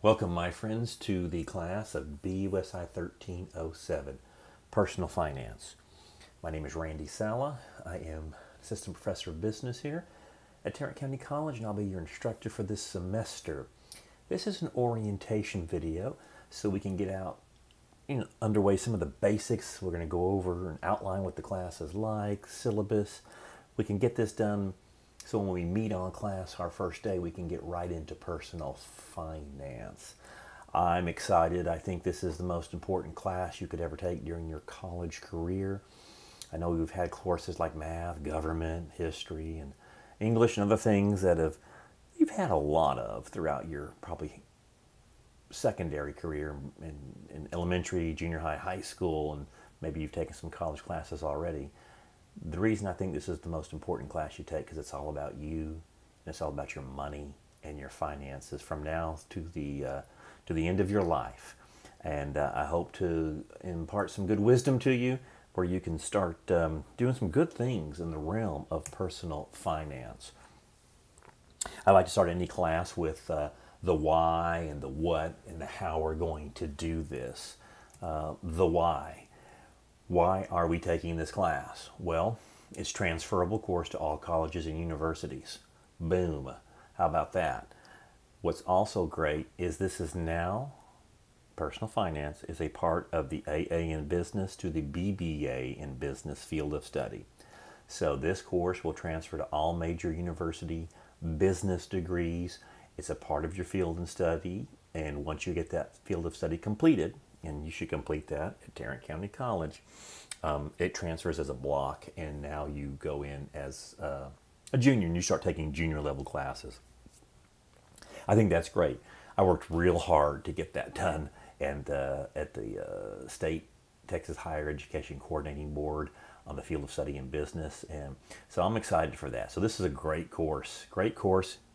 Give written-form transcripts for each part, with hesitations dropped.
Welcome, my friends, to the class of BUSI 1307, Personal Finance. My name is Randy Saleh. I am Assistant Professor of Business here at Tarrant County College, and I'll be your instructor for this semester. This is an orientation video, so we can get out underway some of the basics. We're going to go over and outline what the class is like, syllabus. We can get this done so when we meet on class our first day, we can get right into personal finance. I'm excited. I think this is the most important class you could ever take during your college career. I know we've had courses like math, government, history, and English and other things that you've had a lot of throughout your probably secondary career in elementary, junior high, high school, and maybe you've taken some college classes already. The reason I think this is the most important class you take because it's all about you, and it's all about your money and your finances from now to the end of your life. And I hope to impart some good wisdom to you where you can start doing some good things in the realm of personal finance. I like to start any class with the why and the what and the how we're going to do this. The why. Why are we taking this class? Well, it's transferable course to all colleges and universities. Boom. How about that? What's also great is this is now, personal finance is a part of the AA in business to the BBA in business field of study. So this course will transfer to all major university business degrees. It's a part of your field and study, and once you get that field of study completed, and you should complete that at Tarrant County College, it transfers as a block, and now you go in as a junior and you start taking junior level classes. I think that's great. I worked real hard to get that done, and at the State Texas Higher Education Coordinating Board on the field of study in business, and so I'm excited for that. So this is a great course,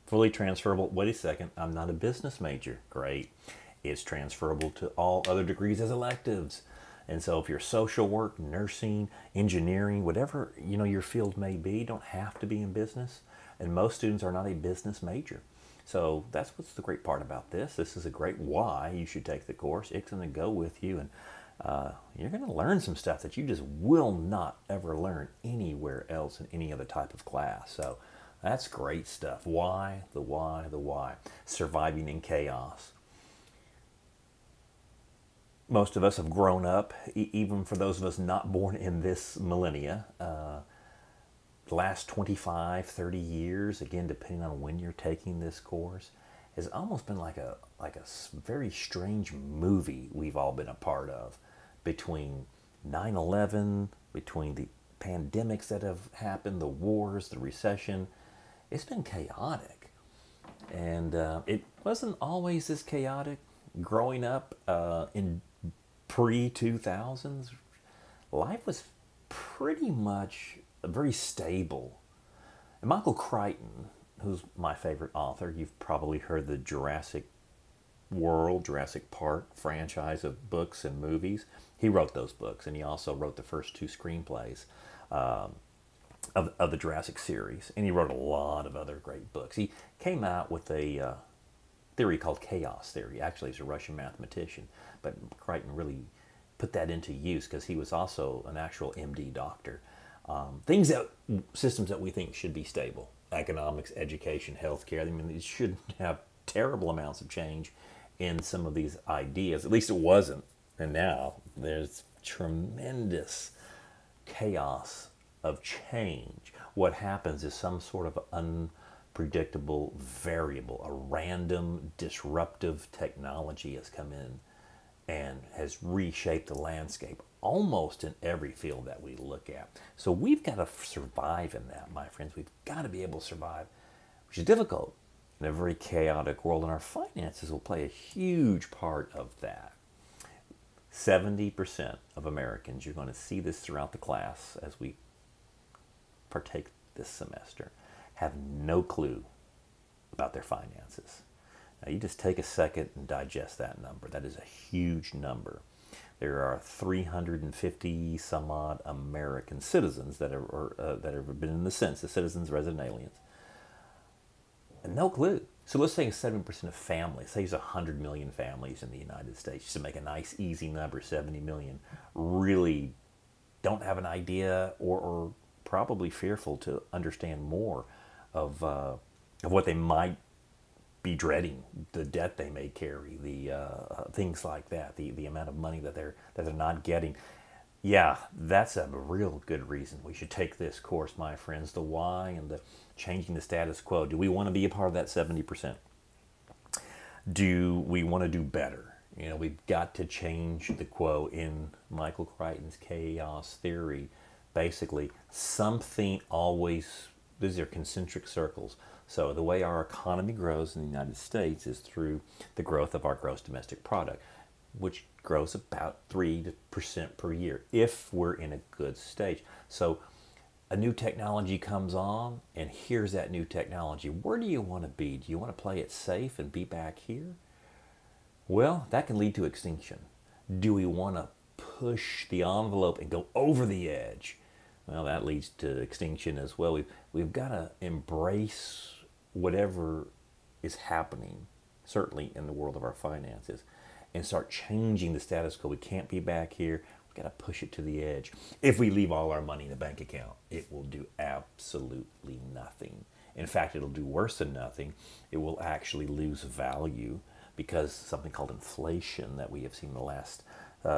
fully transferable. Wait a second, I'm not a business major. Great. It's transferable to all other degrees as electives. And so if you're social work, nursing, engineering, whatever your field may be, you don't have to be in business. And most students are not a business major. So that's what's the great part about this. This is a great why you should take the course. It's going to go with you, and you're going to learn some stuff that you just will not ever learn anywhere else in any other type of class. So that's great stuff. Why, the why, the why. Surviving in chaos. Most of us have grown up, even for those of us not born in this millennia, the last 25, 30 years, again, depending on when you're taking this course, has almost been like a very strange movie we've all been a part of, between 9/11, between the pandemics that have happened, the wars, the recession. It's been chaotic. And it wasn't always this chaotic growing up in pre-2000s. Life was pretty much very stable. And Michael Crichton, who's my favorite author, you've probably heard the Jurassic Park franchise of books and movies. He wrote those books, and he also wrote the first two screenplays of the Jurassic series, and he wrote a lot of other great books. He came out with a theory called chaos theory. Actually, he's a Russian mathematician, but Crichton really put that into use because he was also an actual MD doctor. Systems that we think should be stable: economics, education, healthcare. I mean, it shouldn't have terrible amounts of change in some of these ideas. At least it wasn't, and now there's tremendous chaos of change. What happens is some sort of unpredictable variable, a random disruptive technology has come in and has reshaped the landscape almost in every field that we look at. So we've got to survive in that, my friends. We've got to be able to survive, which is difficult in a very chaotic world, and our finances will play a huge part of that. 70% of Americans, you're going to see this throughout the class as we partake this semester, have no clue about their finances. Now, you just take a second and digest that number. That is a huge number. There are 350 some odd American citizens that have been in the census, citizens, resident aliens, and no clue. So let's say 70% of families, say there's 100 million families in the United States, just to make a nice, easy number, 70 million, really don't have an idea or probably fearful to understand more of what they might be dreading, the debt they may carry, the things like that, the amount of money that they're not getting. Yeah, that's a real good reason we should take this course, my friends. The why and the changing the status quo. Do we want to be a part of that 70%? Do we want to do better? You know, we've got to change the quo. In Michael Crichton's chaos theory, basically, something always, these are concentric circles. So the way our economy grows in the United States is through the growth of our gross domestic product, which grows about 3% per year if we're in a good stage. So a new technology comes on, and here's that new technology. Where do you want to be? Do you want to play it safe and be back here? Well, that can lead to extinction. Do we want to push the envelope and go over the edge? Well, that leads to extinction as well. We've got to embrace whatever is happening, certainly in the world of our finances, and start changing the status quo. We can't be back here. We've got to push it to the edge. If we leave all our money in the bank account, it will do absolutely nothing. In fact, it'll do worse than nothing. It will actually lose value because something called inflation that we have seen in the last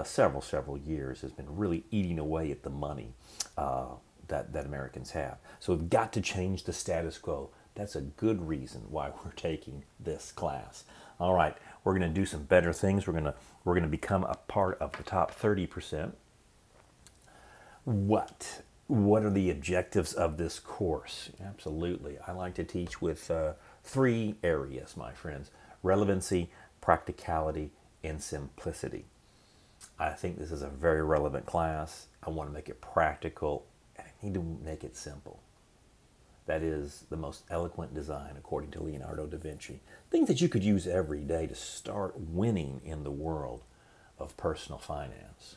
several years has been really eating away at the money that Americans have. So we've got to change the status quo. That's a good reason why we're taking this class. All right, we're going to do some better things. We're going to become a part of the top 30%. What are the objectives of this course? Absolutely. I like to teach with 3 areas, my friends: relevancy, practicality, and simplicity. I think this is a very relevant class. I want to make it practical, and I need to make it simple. That is the most eloquent design, according to Leonardo da Vinci. Things that you could use every day to start winning in the world of personal finance.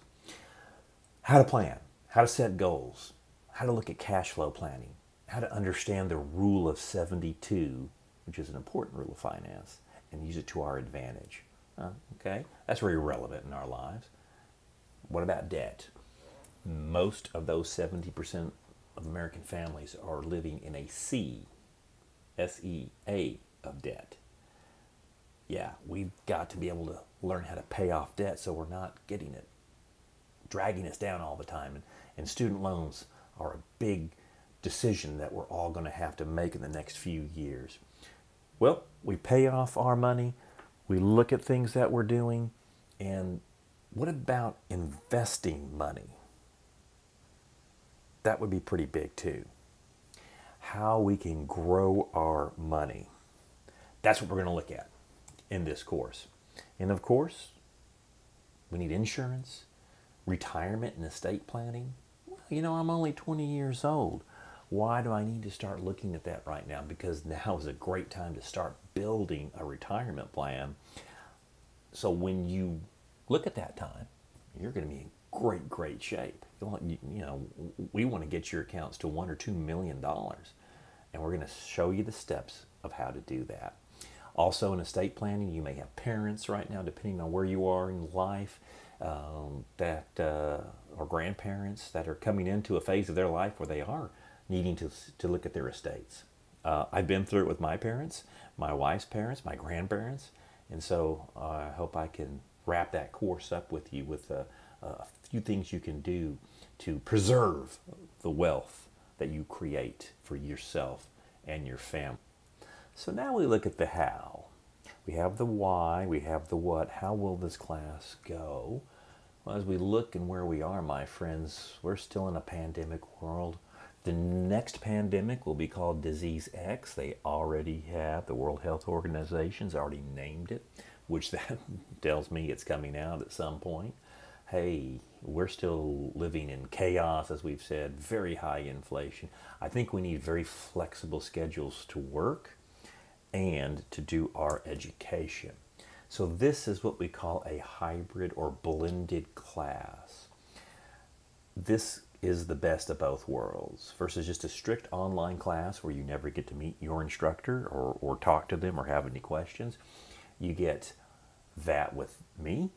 How to plan, how to set goals, how to look at cash flow planning, how to understand the rule of 72, which is an important rule of finance, and use it to our advantage. Okay, that's very relevant in our lives. What about debt? Most of those 70% of American families are living in a S-E-A of debt. Yeah, we've got to be able to learn how to pay off debt so we're not getting it dragging us down all the time. And student loans are a big decision that we're all going to have to make in the next few years. Well, we pay off our money, we look at things that we're doing, and what about investing money? That would be pretty big too. How we can grow our money. That's what we're going to look at in this course. And of course, we need insurance, retirement and estate planning. Well, you know, I'm only 20 years old. Why do I need to start looking at that right now? Because now is a great time to start building a retirement plan. So when you look at that time, you're going to be in great shape. You know, we want to get your accounts to $1 or $2 million, and we're going to show you the steps of how to do that. Also, in estate planning, you may have parents right now, depending on where you are in life, or grandparents that are coming into a phase of their life where they are needing to look at their estates. I've been through it with my parents, my wife's parents, my grandparents, and so I hope I can wrap that course up with you with a few things you can do to preserve the wealth that you create for yourself and your family. So now we look at the how. We have the why, we have the what. How will this class go? Well, as we look and where we are, my friends, we're still in a pandemic world. The next pandemic will be called Disease X. They already have, the World Health Organization's already named it, which that tells me it's coming out at some point. Hey, we're still living in chaos, as we've said, very high inflation. I think we need very flexible schedules to work and to do our education. So this is what we call a hybrid or blended class. This is the best of both worlds versus just a strict online class where you never get to meet your instructor or talk to them or have any questions. You get that with me,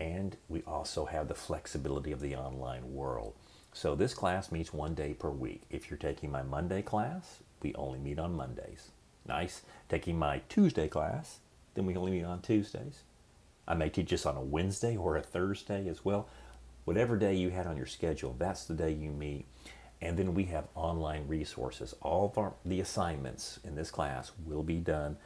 and we also have the flexibility of the online world. So this class meets 1 day per week. If you're taking my Monday class, we only meet on Mondays. Nice. Taking my Tuesday class, then we only meet on Tuesdays. I may teach this on a Wednesday or a Thursday as well. Whatever day you had on your schedule, that's the day you meet. And then we have online resources. All of the assignments in this class will be done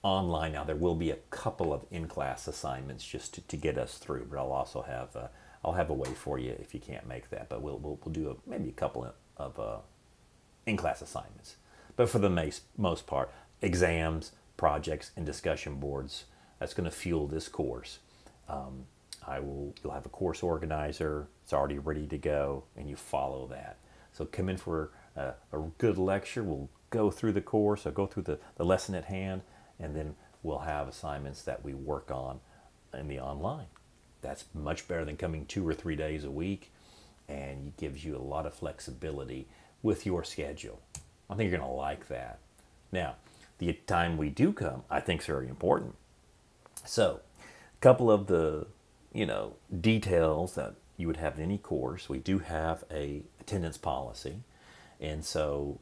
online. Now there will be a couple of in-class assignments just to get us through, but I'll also have I'll have a way for you if you can't make that. But we'll do maybe a couple of in-class assignments. But for the most part, exams, projects, and discussion boards. That's going to fuel this course. You'll have a course organizer. It's already ready to go, and you follow that. So come in for a good lecture. We'll go through the course. I'll go through the lesson at hand, and then we'll have assignments that we work on in the online. That's much better than coming 2 or 3 days a week, and it gives you a lot of flexibility with your schedule. I think you're going to like that. Now, the time we do come, I think is very important. So, a couple of the, details that you would have in any course. We do have a attendance policy. And so,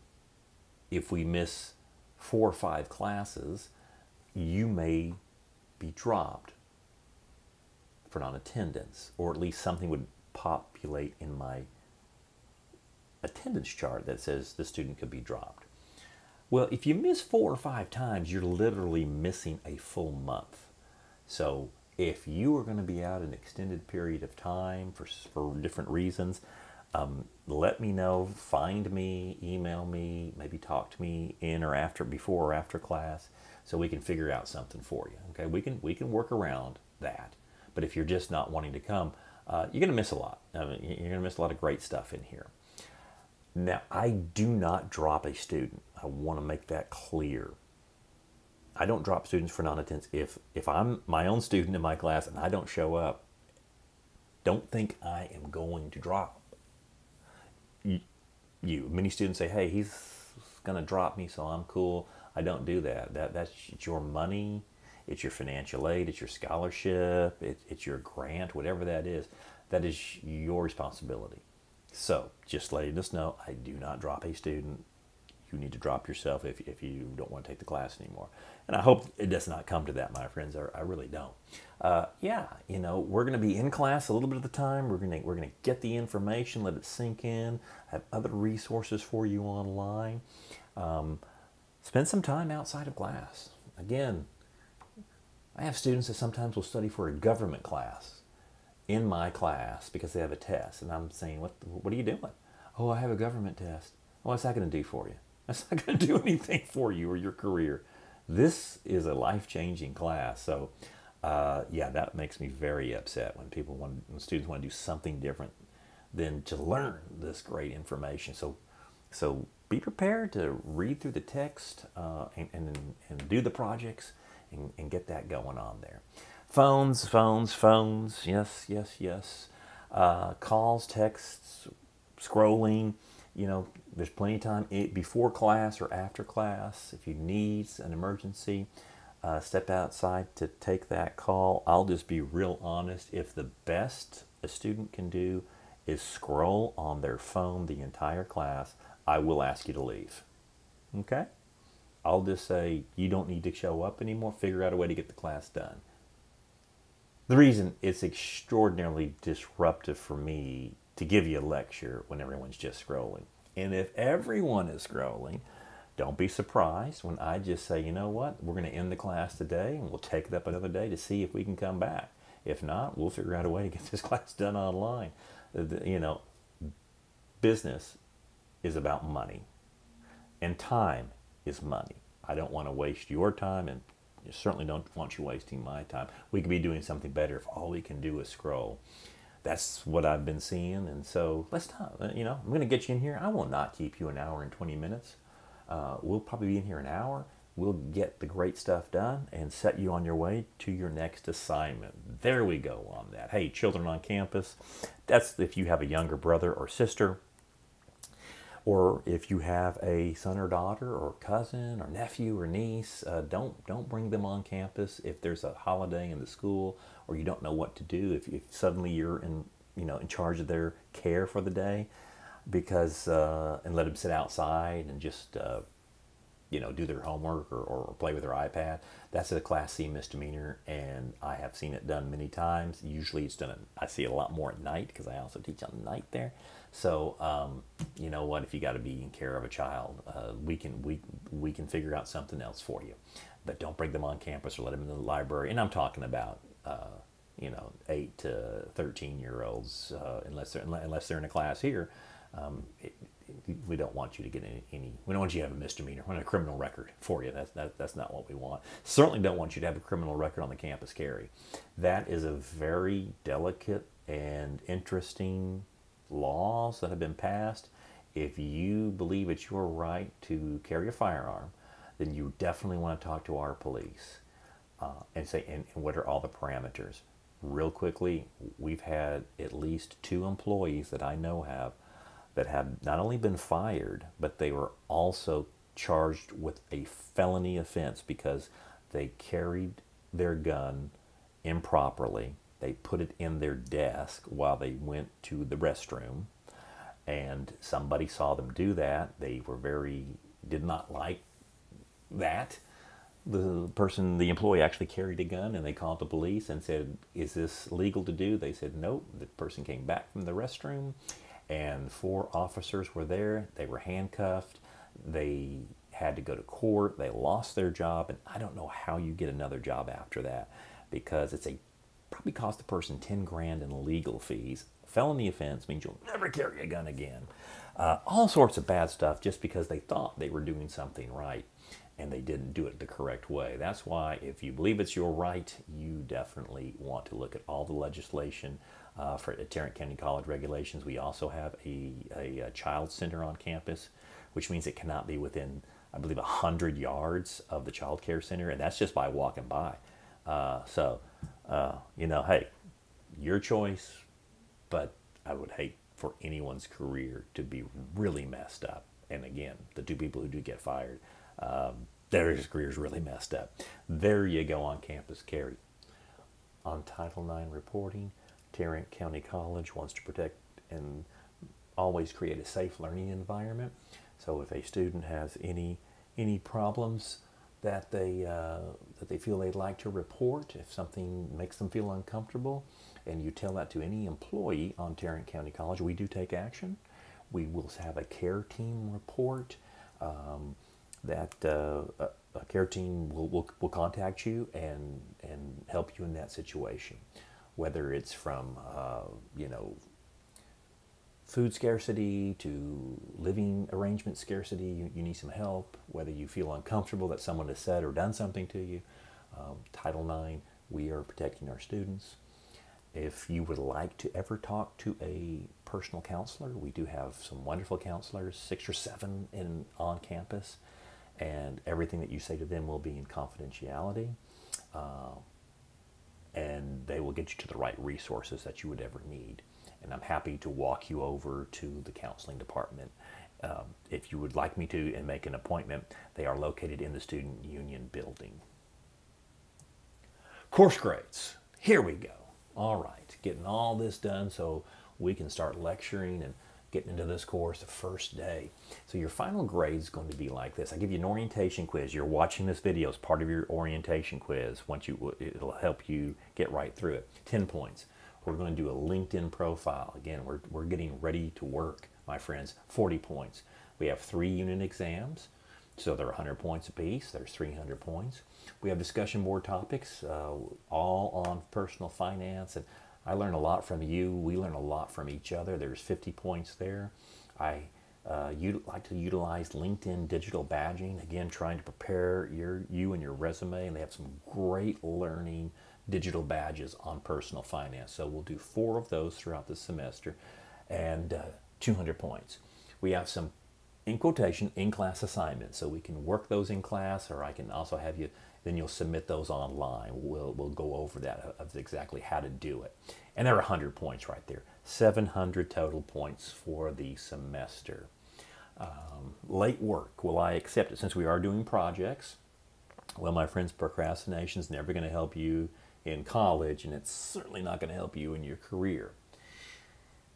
if we miss 4 or 5 classes, you may be dropped for non-attendance, or at least something would populate in my attendance chart that says the student could be dropped. Well, if you miss 4 or 5 times, you're literally missing a full month. So if you are going to be out an extended period of time for different reasons, let me know, find me, email me, maybe talk to me before or after class, so we can figure out something for you. Okay, we can work around that. But if you're just not wanting to come, you're going to miss a lot. You're going to miss a lot of great stuff in here. Now, I do not drop a student. I want to make that clear. I don't drop students for non-attendance. If I'm my own student in my class and I don't show up, don't think I am going to drop you. Many students say, hey, he's going to drop me, so I'm cool. I don't do that. That's your money. It's your financial aid. It's your scholarship. It's your grant, whatever that is. That is your responsibility. So just letting us know, I do not drop a student. You need to drop yourself if you don't want to take the class anymore. And I hope it does not come to that, my friends. I really don't. We're going to be in class a little bit of the time. We're going to get the information, let it sink in. Have other resources for you online. Spend some time outside of class. Again, I have students that sometimes will study for a government class in my class because they have a test. And I'm saying, what are you doing? Oh, I have a government test. What's that going to do for you? That's not going to do anything for you or your career. This is a life-changing class. So, that makes me very upset when students want to do something different than to learn this great information. So be prepared to read through the text and do the projects and get that going on there. Phones. Yes. Calls, texts, scrolling. There's plenty of time before class or after class. If you need an emergency, step outside to take that call. I'll just be real honest. If the best a student can do is scroll on their phone the entire class, I will ask you to leave. Okay? I'll just say, you don't need to show up anymore. Figure out a way to get the class done. The reason it's extraordinarily disruptive for me to give you a lecture when everyone's just scrolling. And if everyone is scrolling, don't be surprised when I just say, you know what, we're going to end the class today and we'll take it up another day to see if we can come back. If not, we'll figure out a way to get this class done online. Business is about money, and time is money. I don't want to waste your time, and I certainly don't want you wasting my time. We could be doing something better if all we can do is scroll. That's what I've been seeing, and so let's not, I'm going to get you in here. I will not keep you an hour and 20 minutes. We'll probably be in here an hour. we'll get the great stuff done and set you on your way to your next assignment. There we go on that. Hey, children on campus, that's if you have a younger brother or sister, or if you have a son or daughter or cousin or nephew or niece. Don't bring them on campus if there's a holiday in the school or you don't know what to do. If suddenly you're in charge of their care for the day, because and let them sit outside and just do their homework or play with their iPad. That's a Class C misdemeanor, and I have seen it done many times. Usually it's done, I see it a lot more at night because I also teach on the night there. So, you know what, if you got to be in care of a child, we can figure out something else for you. But don't bring them on campus or let them in the library. And I'm talking about, 8 to 13-year-olds, unless they're in a class here. We don't want you to get any. We don't want you to have a misdemeanor. We want a criminal record for you. That's not what we want. Certainly don't want you to have a criminal record on the campus carry. That is a very delicate and interesting laws that have been passed. If you believe it's your right to carry a firearm, then you definitely want to talk to our police and say, and what are all the parameters? Real quickly, we've had at least 2 employees that I know that have not only been fired, but they were also charged with a felony offense because they carried their gun improperly. They put it in their desk while they went to the restroom, and somebody saw them do that. They did not like that. The employee actually carried a gun, and they called the police and said, "Is this legal to do?" They said, "Nope." The person came back from the restroom, and 4 officers were there. They were handcuffed. They had to go to court. They lost their job, and I don't know how you get another job after that, because probably cost the person 10 grand in legal fees. Felony offense means you'll never carry a gun again. All sorts of bad stuff just because they thought they were doing something right and they didn't do it the correct way. That's why if you believe it's your right, you definitely want to look at all the legislation for Tarrant County College regulations. We also have a child center on campus, which means it cannot be within, I believe, 100 yards of the child care center, and that's just by walking by. Hey, your choice, but I would hate for anyone's career to be really messed up. And again, the 2 people who do get fired, their career's really messed up. There you go on campus carry. On Title IX reporting, Tarrant County College wants to protect and always create a safe learning environment. So if a student has any problems that they feel they'd like to report, if something makes them feel uncomfortable, and you tell that to any employee on Tarrant County College, we do take action. We will have a care team report. A care team will contact you and help you in that situation, whether it's from food scarcity to living arrangement scarcity. You need some help, whether you feel uncomfortable that someone has said or done something to you. Title IX, we are protecting our students. If you would like to ever talk to a personal counselor, we do have some wonderful counselors, 6 or 7 on campus, and everything that you say to them will be in confidentiality, and they will get you to the right resources that you would ever need. And I'm happy to walk you over to the counseling department. If you would like me to and make an appointment, they are located in the Student Union building. Course grades, here we go. All right, getting all this done so we can start lecturing and getting into this course the first day. So your final grade is going to be like this. I give you an orientation quiz. You're watching this video as part of your orientation quiz. It'll help you get right through it. 10 points. We're going to do a LinkedIn profile. Again, we're getting ready to work, my friends. 40 points. We have 3 unit exams, so they're 100 points apiece. There's 300 points. We have discussion board topics, all on personal finance, and I learn a lot from you. We learn a lot from each other. There's 50 points there. I like to utilize LinkedIn digital badging, again, trying to prepare you and your resume, and they have some great learning digital badges on personal finance. So we'll do 4 of those throughout the semester, and 200 points. We have some in quotation, in-class assignments. So we can work those in class, or I can also have you, then you'll submit those online. We'll go over that of exactly how to do it. And there are 100 points right there. 700 total points for the semester. Late work, will I accept it? Since we are doing projects, well, my friends, procrastination is never going to help you in college, and it's certainly not going to help you in your career.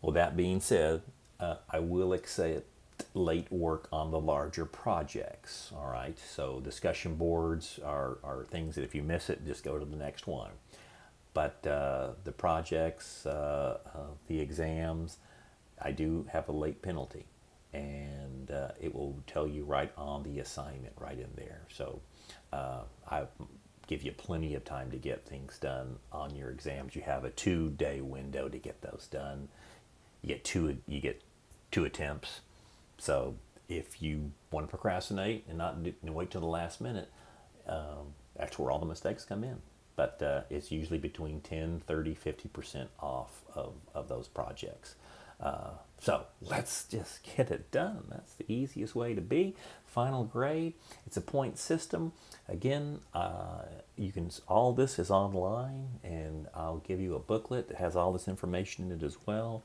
Well, that being said, I will accept late work on the larger projects. All right, so discussion boards are things that if you miss it, just go to the next one. But the projects, the exams, I do have a late penalty, and it will tell you right on the assignment right in there. So I give you plenty of time to get things done on your exams. You have a 2-day window to get those done. You get two attempts. So if you want to procrastinate and not wait till the last minute, that's where all the mistakes come in. But it's usually between 10, 30, 50% off of those projects. So let's just get it done. That's the easiest way to be. Final grade, it's a point system. Again, all this is online, and I'll give you a booklet that has all this information in it as well.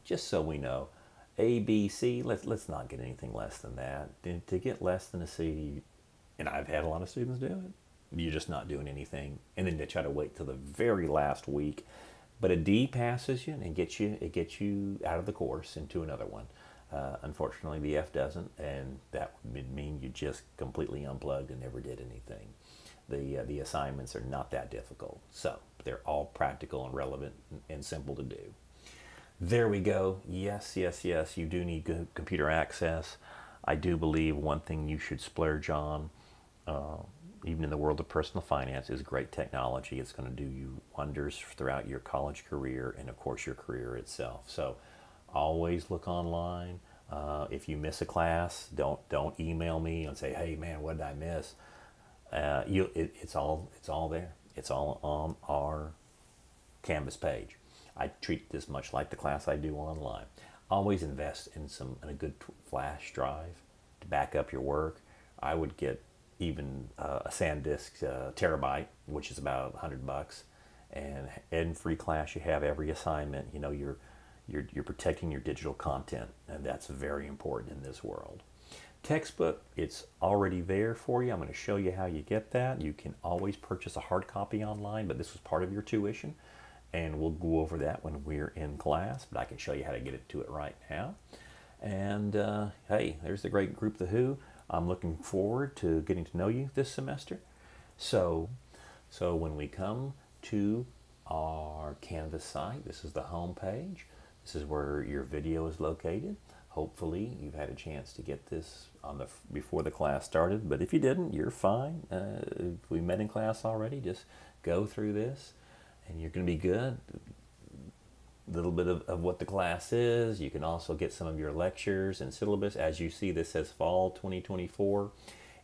Just so we know. A, B, C, let's not get anything less than that. To get less than a C, and I've had a lot of students do it, you're just not doing anything. And then they try to wait till the very last week. But a D passes you and gets you out of the course into another one. Unfortunately, the F doesn't, and that would mean you just completely unplugged and never did anything. The assignments are not that difficult, so they're all practical and relevant and simple to do. There we go. Yes, you do need good computer access. I do believe one thing you should splurge on, even in the world of personal finance, is great technology. It's going to do you wonders throughout your college career and, of course, your career itself. So always look online. If you miss a class, don't email me and say, hey, man, what did I miss? It's all there. It's all on our Canvas page. I treat this much like the class I do online. Always invest in a good flash drive to back up your work. I would get even a SanDisk terabyte, which is about $100, and in free class you have every assignment. You know, you're protecting your digital content, and that's very important in this world. Textbook, it's already there for you. I'm going to show you how you get that. You can always purchase a hard copy online, but this was part of your tuition, and we'll go over that when we're in class, but I can show you how to get to it right now. And hey, there's the great group The Who. I'm looking forward to getting to know you this semester. So when we come to our Canvas site, this is the home page. This is where your video is located. Hopefully you've had a chance to get this before the class started, but if you didn't, you're fine. If we met in class already, just go through this and you're going to be good. A little bit of what the class is. You can also get some of your lectures and syllabus. As you see, this says fall 2024.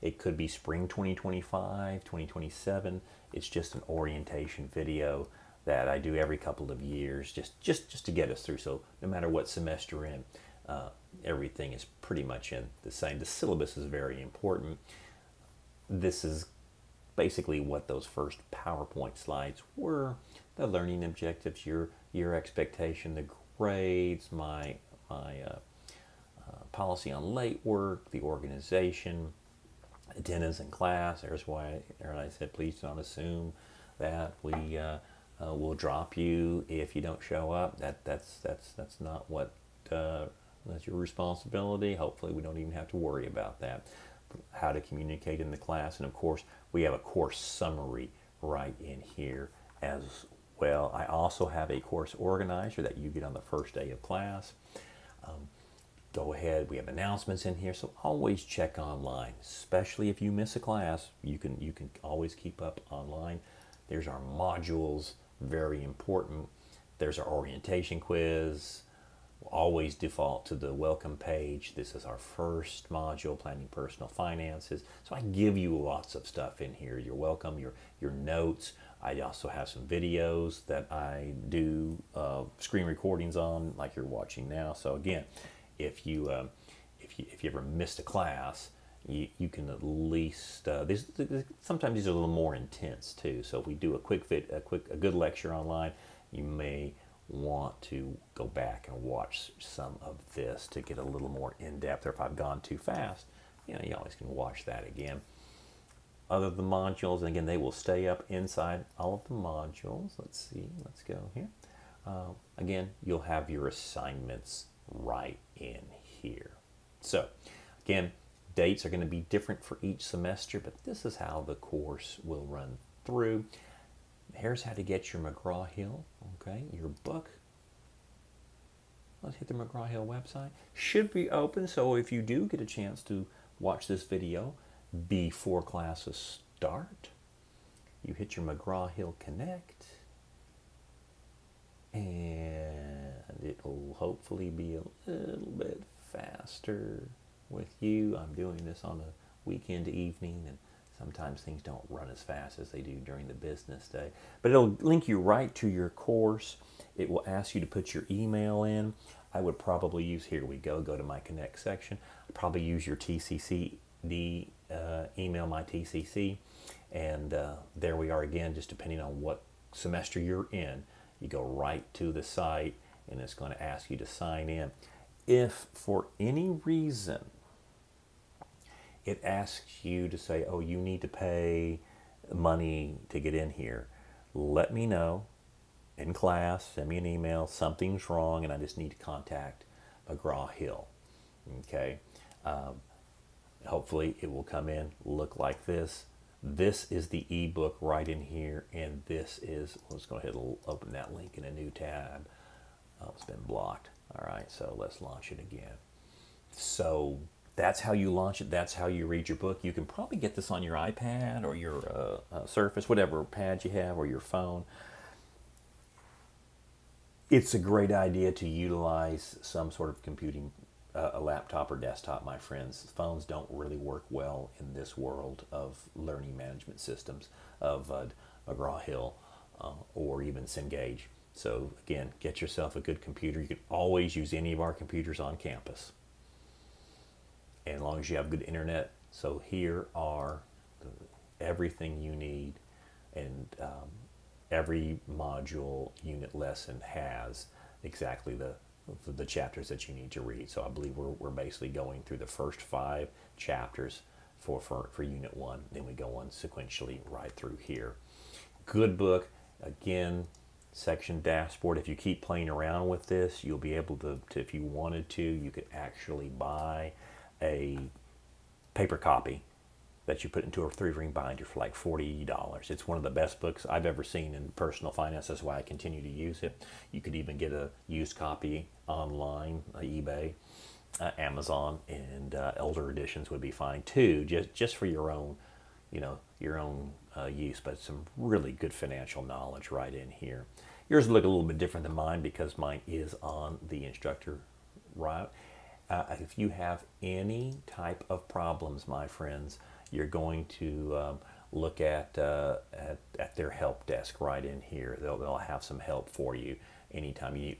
It could be spring 2025, 2027. It's just an orientation video that I do every couple of years just to get us through. So no matter what semester we're in, everything is pretty much in the same. The syllabus is very important. This is basically what those first PowerPoint slides were. The learning objectives, your expectation, the grades, my policy on late work, the organization, attendance in class. There's why I said please don't assume that we will drop you if you don't show up. That's not what that's your responsibility. Hopefully we don't even have to worry about that. How to communicate in the class, and of course we have a course summary right in here as well. I also have a course organizer that you get on the first day of class. Go ahead, we have announcements in here, so always check online, especially if you miss a class. You can always keep up online. There's our modules, very important. There's our orientation quiz. We'll always default to the welcome page. This is our first module, planning personal finances. So I give you lots of stuff in here. You're welcome, your notes. I also have some videos that I do screen recordings on, like you're watching now. So again, if you if you ever missed a class, you can at least sometimes these are a little more intense too. So if we do a good lecture online, you may want to go back and watch some of this to get a little more in depth. Or if I've gone too fast, you always can watch that again. Other than the modules, and again, they will stay up inside all of the modules. Let's see, let's go here. Again, you'll have your assignments right in here. So again, dates are going to be different for each semester, but this is how the course will run through. Here's how to get your McGraw-Hill, okay, your book. Let's hit the McGraw-Hill website. Should be open, so if you do get a chance to watch this video before classes start, you hit your McGraw-Hill Connect, and it will hopefully be a little bit faster with you. I'm doing this on a weekend evening, and sometimes things don't run as fast as they do during the business day. But it'll link you right to your course. It will ask you to put your email in. I would probably use, here we go to my Connect section. I'd probably use your TCC, email my TCC, and there we are again, just depending on what semester you're in. You go right to the site, and it's going to ask you to sign in. If for any reason it asks you to say, oh, you need to pay money to get in here, let me know in class, send me an email, something's wrong, and I just need to contact McGraw-Hill. Okay. Hopefully it will come in, look like this. This is the ebook right in here, and this is, let's go ahead and open that link in a new tab. Oh, it's been blocked. All right, so let's launch it again. So that's how you launch it. That's how you read your book. You can probably get this on your iPad or your Surface, whatever pad you have, or your phone. It's a great idea to utilize some sort of computing, a laptop or desktop, my friends. Phones don't really work well in this world of learning management systems, of McGraw-Hill or even Cengage. So again, get yourself a good computer. You can always use any of our computers on campus, and as long as you have good internet. So here are everything you need, and every module, unit, lesson has exactly the chapters that you need to read. So I believe we're basically going through the first 5 chapters for Unit 1. Then we go on sequentially right through here. Good book. Again, section dashboard. If you keep playing around with this, you'll be able to if you wanted to, you could actually buy a paper copy that you put into a 3-ring binder for like $40. It's one of the best books I've ever seen in personal finance. That's why I continue to use it. You could even get a used copy online, eBay, Amazon, and elder editions would be fine too, just for your own, your own use. But some really good financial knowledge right in here. Yours will look a little bit different than mine because mine is on the instructor route. If you have any type of problems, my friends, you're going to look at their help desk right in here. They'll have some help for you anytime you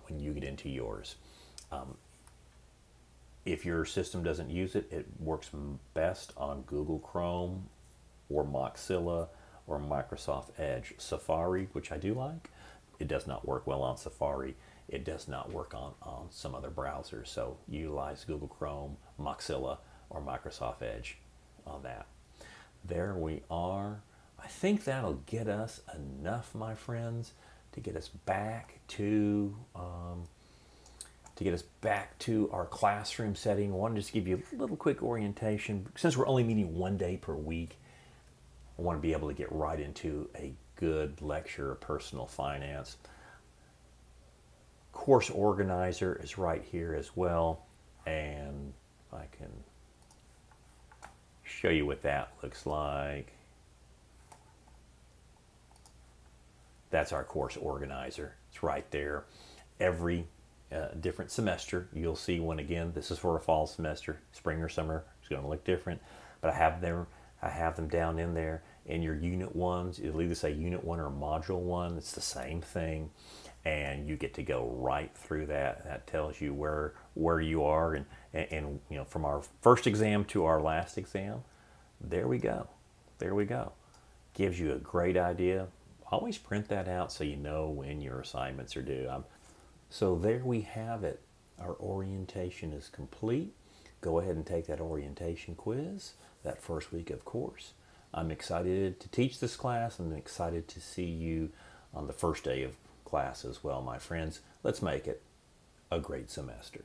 when you get into yours. If your system doesn't use it, it works best on Google Chrome or Mozilla or Microsoft Edge. Safari, which I do like, it does not work well on Safari. It does not work on some other browsers. So utilize Google Chrome, Mozilla, or Microsoft Edge on that. There we are. I think that'll get us enough, my friends, to get us back to our classroom setting. I wanted to just give you a little quick orientation. Since we're only meeting 1 day per week, I want to be able to get right into a good lecture of personal finance. Course organizer is right here as well, and I can show you what that looks like. That's our course organizer. It's right there. Every different semester, you'll see one again. This is for a fall semester. Spring or summer, it's going to look different. But I have them down in there. In your Unit 1s, it'll either say Unit 1 or Module 1. It's the same thing. and you get to go right through that. That tells you where you are, and you know, from our first exam to our last exam, there we go. There we go. Gives you a great idea. Always print that out so you know when your assignments are due. So there we have it. Our orientation is complete. Go ahead and take that orientation quiz that first week of course. I'm excited to teach this class. I'm excited to see you on the first day of class as well, my friends. Let's make it a great semester.